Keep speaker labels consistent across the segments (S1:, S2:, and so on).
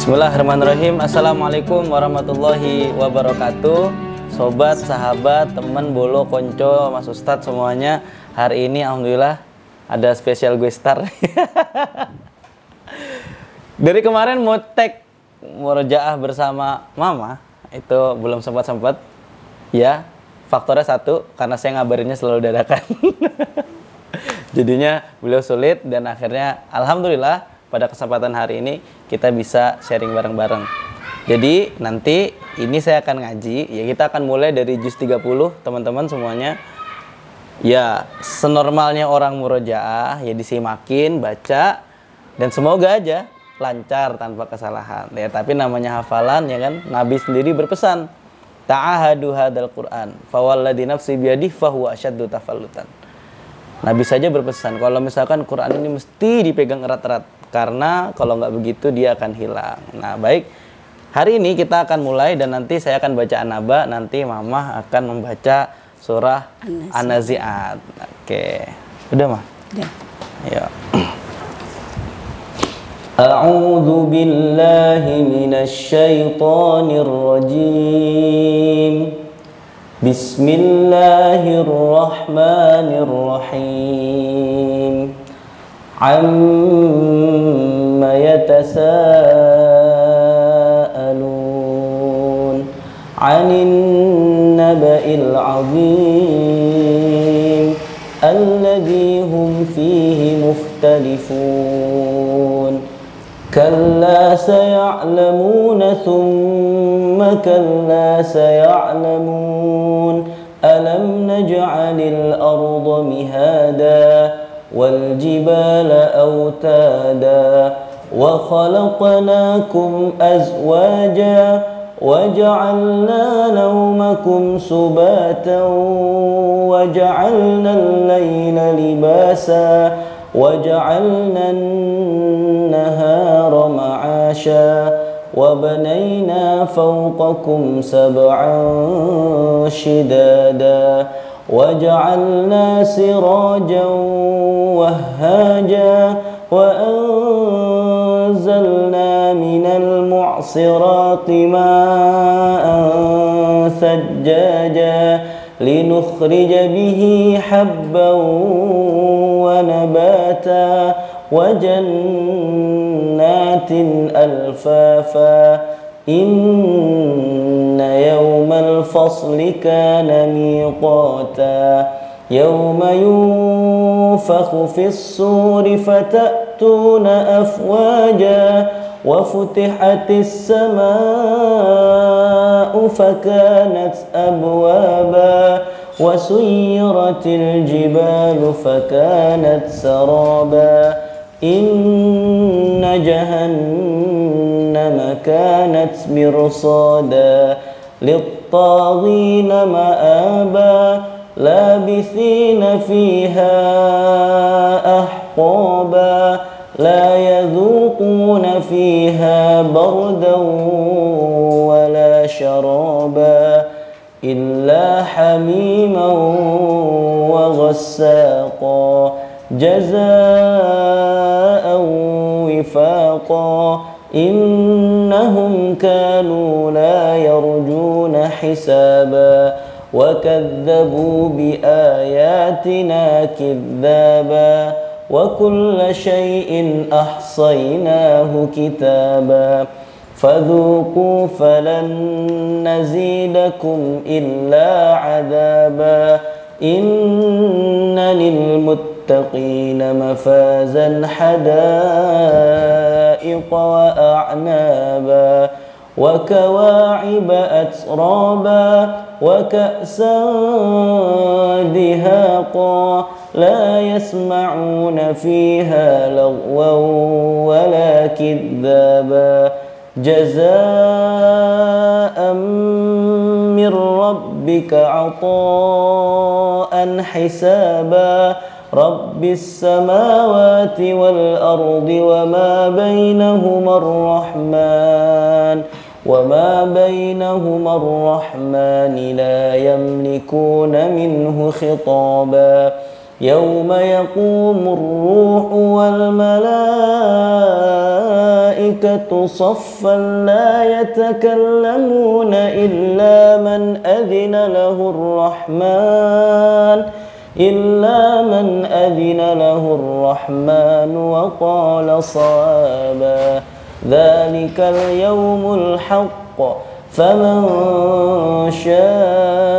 S1: Bismillahirrahmanirrahim. Assalamualaikum warahmatullahi wabarakatuh. Sobat, sahabat, teman, bolo, konco, mas ustadz semuanya. Hari ini alhamdulillah ada spesial gue star. Dari kemarin mau tag murojaah bersama mama, itu belum sempat. Ya, faktornya satu, karena saya ngabarinnya selalu dadakan. Jadinya beliau sulit dan akhirnya alhamdulillah pada kesempatan hari ini kita bisa sharing bareng-bareng. Jadi nanti ini saya akan ngaji, ya kita akan mulai dari juz 30 teman-teman semuanya. Ya senormalnya orang murojaah, ya disimakin, baca, dan semoga aja lancar tanpa kesalahan. Ya tapi namanya hafalan ya kan, Nabi sendiri berpesan, ta'ahadu hadal Qur'an, fawalladhi nafsi biyadih fahuwa asyaddu tafallutan. Nabi saja berpesan, kalau misalkan Quran ini mesti dipegang erat-erat, karena kalau nggak begitu dia akan hilang. Nah baik, hari ini kita akan mulai dan nanti saya akan baca An-Naba, nanti Mama akan membaca surah An-Nazi'at. Oke, udah Mah? Udah. Ayo. A'udzu billahi minasy syaithanir rajim. Bismillahirrahmanirrahim. Amma yatasaalun 'anil naba'il 'azim alladzi hum fihi mukhtalifun. Kalla saya'lamuna thumma kalla saya'lamun alam naj'alil arda mihada wal jibala awtada wa khalaqnakum azwaja wa ja'alna nawmakum subatan wa ja'alna al-layla libasa وَجَعَلْنَا النَّهَارَ مَعَاشًا وَبَنَيْنَا فَوْقَكُمْ سَبْعًا شِدَادًا وَجَعَلْنَا سِرَاجًا وَهَّاجًا وَأَنزَلْنَا مِنَ الْمُعْصِرَاتِ مَاءً ثَجَّاجًا لنخرج به حبا ونباتا وجنات ألفافا إن يوم الفصل كان ميقاتا يوم ينفخ في الصور فتأتون أفواجا وفتحت السماء فكانت أبوابا وسيرت الجبال فكانت سرابا إن جهنم كانت مرصادا للطاغين مآبا لابثين فيها أحقابا لا يذوقون فيها بردا ولا شرابا إلا حميما وغساقا جزاء وفاقا إنهم كانوا لا يرجون حسابا وكذبوا بآياتنا كذابا وكل شيء أحصيناه كتابا فذوقوا فلن نزيدكم إلا عذابا إن للمتقين مفازا حدائق وأعنابا وكواعب أترابا وكأسا دهاقا لا يسمعون فيها لغوا ولا كذابا جزاء من ربك عطاء حسابا رب السماوات والأرض وما بينهما الرحمن لا يملكون منه خطابا yauma yaqumur ruhu wal malaikatu saffan la yatakallamuna illa man adhina lahur rahman wa qala sawaba dzalikal yaumul haqq faman syaa'a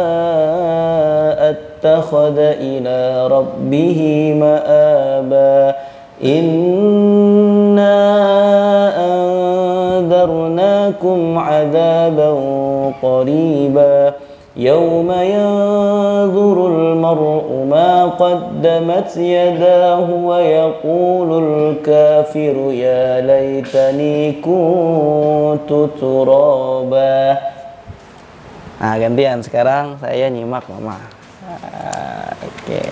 S1: ittakhadha ila rabbih ma'aba inna anzarnakum 'adzaban qariba yawma yanzurul mar'u ma qaddamat yadahu wa yaqulul kafiru ya laitani kuntu turaba. Nah, gantian sekarang saya nyimak Mama. Oke.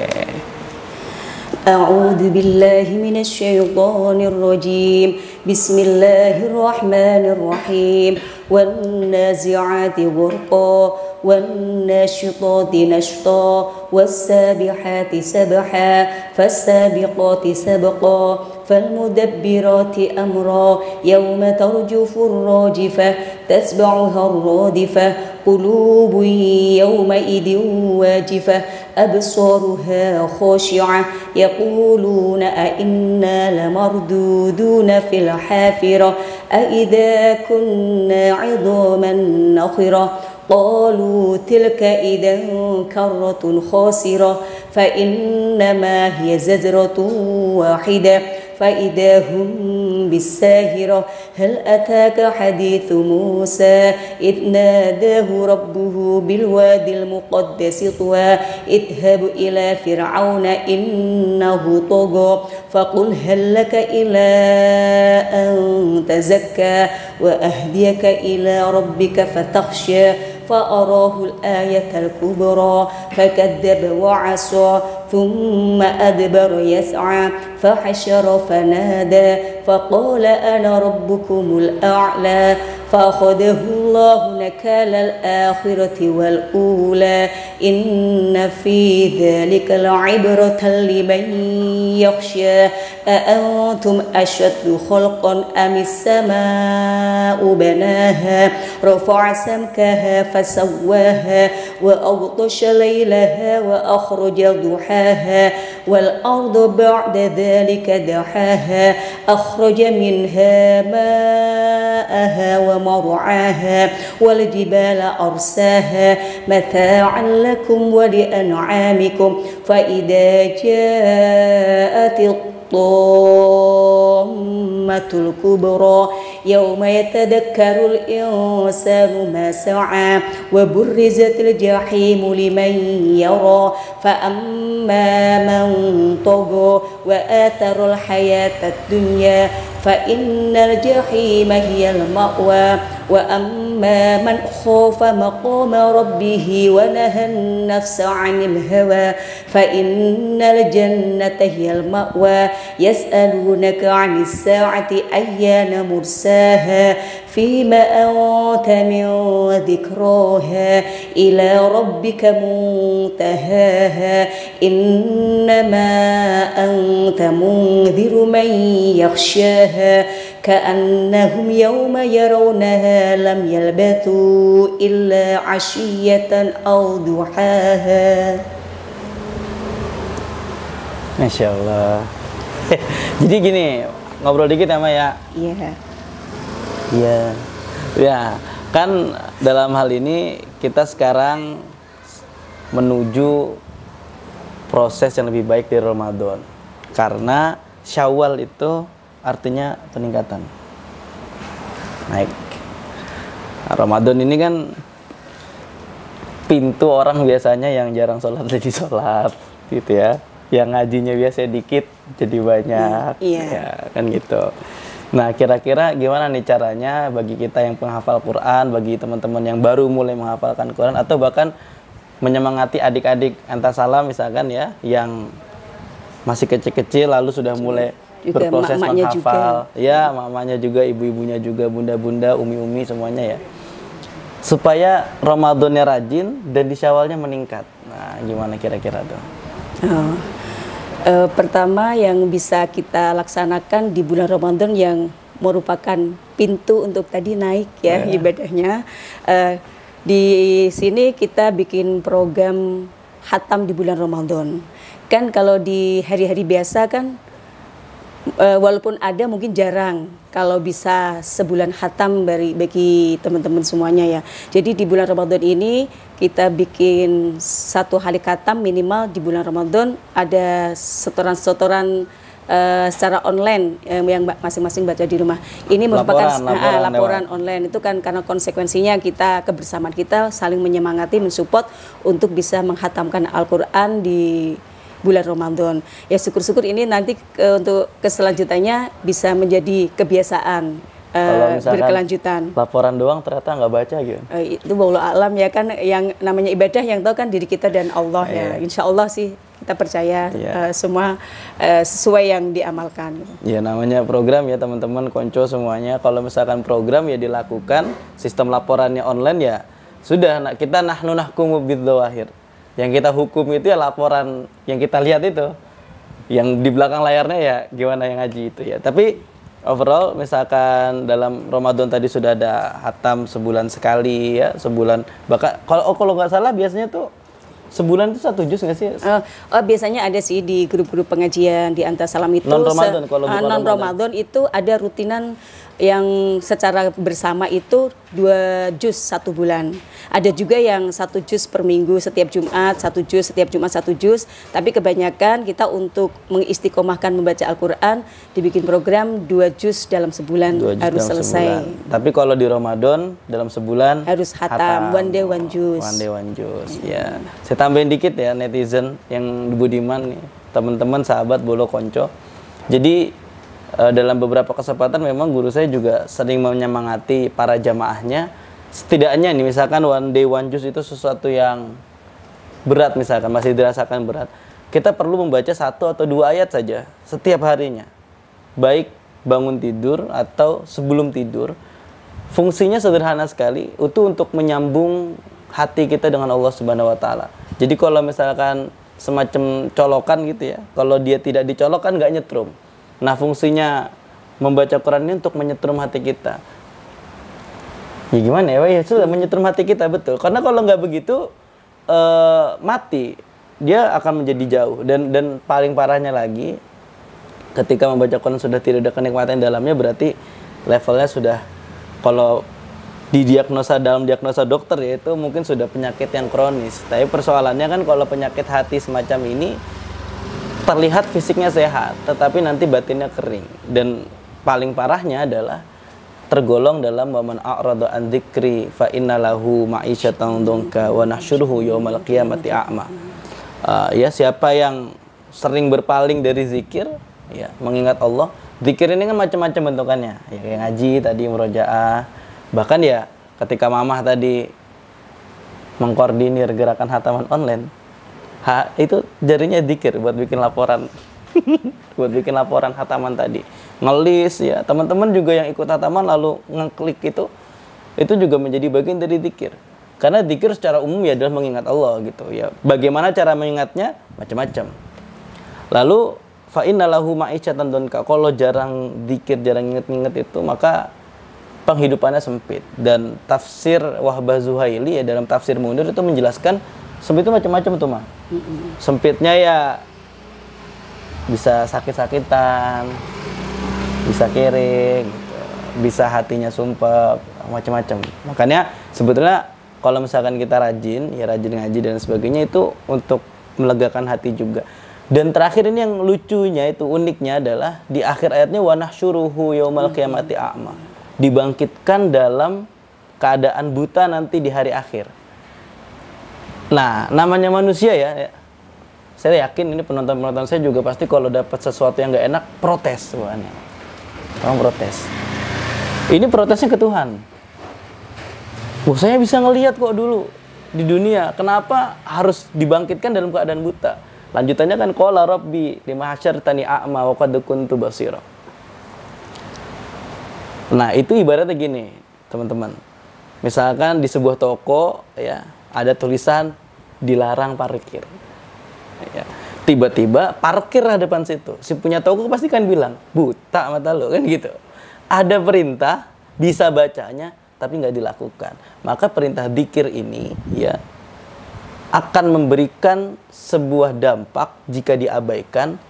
S2: أعوذ بالله من الشيطان الرجيم بسم الله الرحمن الرحيم والنازعات غرقا والناشطات نشطا والسابحات سبحا فالسابقات سبقا فالمدبرات أمرا يوم ترجف الراجفة تتبعها الرادفة قلوب يومئذ واجفة أبصارها خاشعة يقولون أئنا لمردودون في الحافرة أئذا كنا عظاما نخرة قالوا تلك إذا كرة خاسرة فإنما هي زجرة واحدة فإذا هم بالساهرة هل أتاك حديث موسى إذ ناداه ربه بالوادي المقدس طوى اذهب إلى فرعون إنه طغى فقل هل لك إلى أن تزكى وأهديك إلى ربك فتخشى فأراه الآية الكبرى فكذب وعصى ثم أدبر يسعى فحشر فنادى فقال أنا ربكم الأعلى فأخذه الله نكال الآخرة والأولى إن في ذلك لعبرة لمن يخشى أأنتم أشد خلقا أم السماء بناها رفع سمكها فسواها وأغطش ليلها وأخرج ضحاها والأرض بعد ذلك دحاها أخرج منها ماءها ومرعاها والجبال أرساها متاعا لكم ولأنعامكم فإذا جاءت الطامة الكبرى يوم يتذكر الإنسان ما سعى وبرزت الجحيم لمن يرى فأما من طغى وآثر الحياة الدنيا فإن الجحيم هي المأوى وأما من خاف مقام ربه ونهى النفس عن الهوى فإن الجنة هي المأوى يسألونك عن الساعة أيان مرساها فيما أنت من ذكراها إلى ربك منتهاها إنما أنت منذر من يخشاها كأنهم يوم يرونها لم يلبثوا إلا عشية أو ضحاها.
S1: Masya Allah. Jadi gini, ngobrol dikit ya Ma ya?
S2: Iya.
S1: Iya. Ya, kan dalam hal ini kita sekarang menuju proses yang lebih baik di Ramadan. Karena Syawal itu artinya peningkatan. Naik. Ramadan ini kan pintu orang biasanya yang jarang sholat jadi sholat, gitu ya. Yang ngajinya biasa dikit jadi banyak, ya kan gitu. Nah, kira-kira gimana nih caranya bagi kita yang penghafal Quran, bagi teman-teman yang baru mulai menghafalkan Quran, atau bahkan menyemangati adik-adik Antasalam misalkan ya, yang masih kecil-kecil lalu sudah mulai juga berproses menghafal, ya, mamanya juga, ibu-ibunya juga, bunda-bunda, umi-umi semuanya ya, supaya Ramadannya rajin dan di Syawalnya meningkat. Nah, gimana kira-kira tuh?
S2: Pertama yang bisa kita laksanakan di bulan Ramadan yang merupakan pintu untuk tadi naik ya ibadahnya. Di sini kita bikin program khatam di bulan Ramadan. Kan kalau di hari-hari biasa kan walaupun ada mungkin jarang kalau bisa sebulan khatam bagi teman-teman semuanya ya. Jadi di bulan Ramadan ini kita bikin satu hari khatam minimal di bulan Ramadan, ada setoran-setoran secara online yang masing-masing baca di rumah. Ini merupakan laporan online itu kan karena konsekuensinya kita kebersamaan kita saling menyemangati, mensupport untuk bisa menghatamkan Al-Qur'an di bulan Ramadan. Ya syukur-syukur ini nanti untuk keselanjutannya bisa menjadi kebiasaan berkelanjutan.
S1: Laporan doang ternyata nggak baca gitu.
S2: Itu wallahu alam ya kan, yang namanya ibadah yang tahu kan diri kita dan Allah ya. Insya Allah sih kita percaya semua sesuai yang diamalkan.
S1: Ya namanya program ya teman-teman konco semuanya. Kalau misalkan program ya dilakukan, sistem laporannya online ya sudah. Kita nahnu nahkumu bidzawahir. Yang kita hukum itu ya laporan yang kita lihat itu, yang di belakang layarnya ya gimana yang ngaji itu ya. Tapi overall misalkan dalam Ramadan tadi sudah ada khatam sebulan sekali ya, sebulan bahkan kalau nggak salah biasanya tuh sebulan itu 1 juz nggak sih?
S2: Biasanya ada sih di grup-grup pengajian di Anta Salam itu.
S1: Non Ramadan kalau bukan
S2: non Ramadan itu ada rutinan yang secara bersama itu 2 juz 1 bulan. Ada juga yang 1 juz per minggu setiap Jumat, 1 juz setiap Jumat 1 juz. Tapi kebanyakan kita untuk mengistiqomahkan membaca Al-Quran dibikin program 2 juz dalam sebulan harus selesai.
S1: Tapi kalau di Ramadan dalam sebulan
S2: harus khatam, one day one juz.
S1: One day one juz. Ya. Saya tambahin dikit ya netizen yang budiman nih, teman-teman sahabat Bolo Konco. Jadi dalam beberapa kesempatan memang guru saya juga sering menyemangati para jamaahnya. Setidaknya nih misalkan one day one juz itu sesuatu yang berat, misalkan masih dirasakan berat, kita perlu membaca 1 atau 2 ayat saja setiap harinya, baik bangun tidur atau sebelum tidur. Fungsinya sederhana sekali, itu untuk menyambung hati kita dengan Allah Subhanahu wa taala. Jadi kalau misalkan semacam colokan gitu ya, kalau dia tidak dicolokkan nggak nyetrum. Nah fungsinya membaca Quran ini untuk menyetrum hati kita. Ya gimana ya, ya sudah menyetrum hati kita, betul. Karena kalau nggak begitu mati, dia akan menjadi jauh. Dan paling parahnya lagi, ketika membaca Quran sudah tidak ada kenikmatan dalamnya, berarti levelnya sudah, kalau didiagnosa dalam diagnosa dokter ya itu mungkin sudah penyakit yang kronis. Tapi persoalannya kan kalau penyakit hati semacam ini terlihat fisiknya sehat, tetapi nanti batinnya kering. Dan paling parahnya adalah tergolong dalam waman a'rada an dzikri fa innalahu ma'isyatan dhanka wa nahsyuruhu yaumal qiyamati a'ma. Ya siapa yang sering berpaling dari zikir, ya mengingat Allah. Zikir ini kan macam-macam bentukannya. Ya kayak ngaji tadi, murojaah. Bahkan ya ketika mamah tadi mengkoordinir gerakan hataman online, itu jarinya zikir buat bikin laporan. Buat bikin laporan hataman tadi, ngelis ya, teman-teman juga yang ikut hataman lalu ngeklik itu juga menjadi bagian dari zikir. Karena zikir secara umum ya adalah mengingat Allah gitu ya. Bagaimana cara mengingatnya? Macam-macam. Lalu fa innalahu ma'isyatan dhanka, kalau jarang zikir, jarang inget-inget itu, maka penghidupannya sempit. Dan tafsir Wahbah Zuhaili ya dalam tafsir Munir itu menjelaskan sempit itu macam-macam tuh mah. Sempitnya ya bisa sakit-sakitan, bisa kering, gitu. Bisa hatinya sumpah, macam-macam. Makanya sebetulnya kalau misalkan kita rajin ngaji dan sebagainya itu untuk melegakan hati juga. Dan terakhir ini yang lucunya itu, uniknya adalah di akhir ayatnya wa nahsyuruhu yaumal qiyamati a'ma. Dibangkitkan dalam keadaan buta nanti di hari akhir. Nah, namanya manusia ya. Saya yakin ini penonton-penonton saya juga pasti kalau dapat sesuatu yang nggak enak protes, bukannya. Orang protes. Ini protesnya ke Tuhan. Saya bisa ngelihat kok dulu di dunia, kenapa harus dibangkitkan dalam keadaan buta? Lanjutannya kan qala rabbi lima hasyartani a'ma wa qad kuntu basira. Nah, itu ibaratnya gini, teman-teman. Misalkan di sebuah toko ya, ada tulisan dilarang parkir. Ya. Tiba-tiba parkir lah depan situ. Si punya toko pasti kan bilang, buta mata lo kan gitu. Ada perintah, bisa bacanya, tapi nggak dilakukan. Maka perintah dzikir ini ya akan memberikan sebuah dampak jika diabaikan,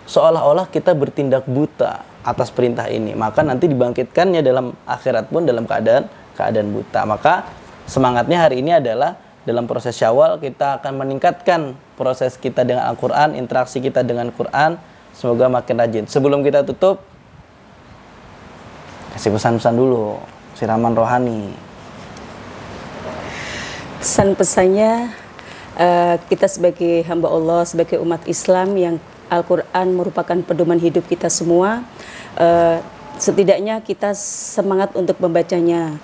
S1: seolah-olah kita bertindak buta atas perintah ini. Maka nanti dibangkitkannya dalam akhirat pun dalam keadaan buta. Maka semangatnya hari ini adalah dalam proses Syawal kita akan meningkatkan proses kita dengan Al-Quran, interaksi kita dengan Quran, semoga makin rajin. Sebelum kita tutup, kasih pesan-pesan dulu, siraman rohani.
S2: Pesan-pesannya, kita sebagai hamba Allah, sebagai umat Islam yang Al-Quran merupakan pedoman hidup kita semua, setidaknya kita semangat untuk membacanya.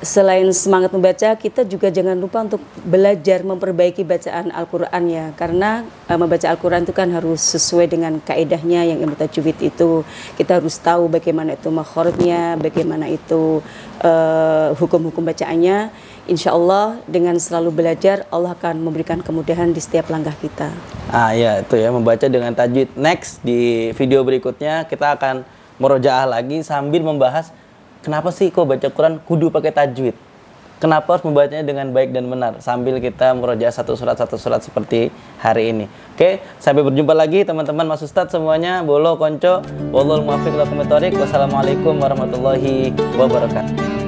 S2: Selain semangat membaca, kita juga jangan lupa untuk belajar memperbaiki bacaan Al-Quran ya. Karena membaca Al-Quran itu kan harus sesuai dengan kaedahnya yang ilmu tajwid itu. Kita harus tahu bagaimana itu makhrajnya, bagaimana itu hukum-hukum bacaannya. Insya Allah dengan selalu belajar, Allah akan memberikan kemudahan di setiap langkah kita.
S1: Ya itu ya, membaca dengan tajwid. Next, di video berikutnya kita akan murojaah lagi sambil membahas kenapa sih kok baca Quran kudu pakai tajwid? Kenapa harus membacanya dengan baik dan benar? Sambil kita murojaah satu surat seperti hari ini. Oke, sampai berjumpa lagi teman-teman Mas Ustadz semuanya. Bolo konco, wallahul muwaffiq ila aqwamit thoriq. Wassalamualaikum warahmatullahi wabarakatuh.